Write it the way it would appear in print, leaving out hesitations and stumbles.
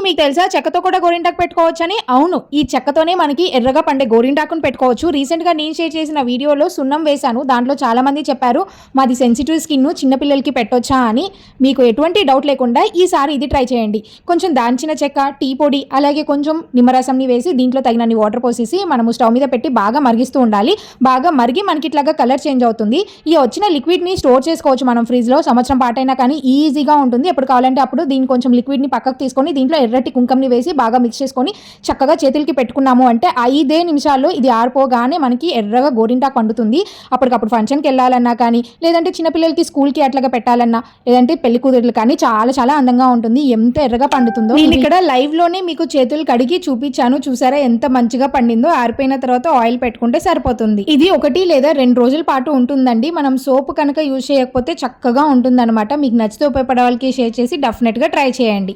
మీకు తెలుసా చెక్కతో కూడా గోరింటాకు పెట్టుకోవచ్చని? అవును, ఈ చెక్కతోనే మనకి ఎర్రగా పండే గోరింటాకును పెట్టుకోవచ్చు. రీసెంట్‌గా నేను షేర్ చేసిన వీడియోలో సున్నం వేశాను. దాంట్లో చాలామంది చెప్పారు మాది సెన్సిటివ్ స్కిన్, చిన్న పిల్లలకి పెట్టొచ్చా అని. మీకు ఎటువంటి డౌట్ లేకుండా ఈసారి ఇది ట్రై చేయండి. కొంచెం దాల్చిన చెక్క, టీ పొడి, అలాగే కొంచెం నిమ్మరసంని వేసి దీంట్లో తగినన్ని వాటర్ పోసేసి మనము స్టవ్ మీద పెట్టి బాగా మరిగిస్తూ ఉండాలి. బాగా మరిగి మనకి ఇట్లాగా కలర్ చేంజ్ అవుతుంది. ఈ వచ్చిన లిక్విడ్‌ని స్టోర్ చేసుకోవచ్చు మనం ఫ్రిడ్జ్‌లో సంవత్సరం పాటైనా కానీ ఈజీగా ఉంటుంది. ఎప్పుడు కావాలంటే అప్పుడు దీన్ని కొంచెం లిక్విడ్‌ని పక్కకు తీసుకొని దీంట్లో ఎర్రటి కుంకంని వేసి బాగా మిక్స్ చేసుకొని చక్కగా చేతులకి పెట్టుకున్నాము అంటే 5 నిమిషాల్లో ఇది ఆరిపోగానే మనకి ఎర్రగా గోరింటాకు పండుతుంది. అప్పటికప్పుడు ఫంక్షన్‌కి వెళ్ళాలన్నా కానీ, లేదంటే చిన్నపిల్లలకి స్కూల్‌కి అట్లాగా పెట్టాలన్నా, లేదంటే పెళ్లి కూతుర్లు కానీ చాలా చాలా అందంగా ఉంటుంది. ఎంత ఎర్రగా పండుతుందో. నేను ఇక్కడ లైవ్‌లోనే మీకు చేతులు కడిగి చూపించాను. చూసారా ఎంత మంచిగా పండిందో. ఆరిపోయిన తర్వాత ఆయిల్ పెట్టుకుంటే సరిపోతుంది. ఇది 1 లేదా 2 రోజుల పాటు ఉంటుందండి. మనం సోప్ కనుక యూజ్ చేయకపోతే చక్కగా ఉంటుందన్నమాట. మీకు నచ్చితే ఉపయోగపడే వాళ్ళకి షేర్ చేసి డెఫినెట్‌గా ట్రై చేయండి.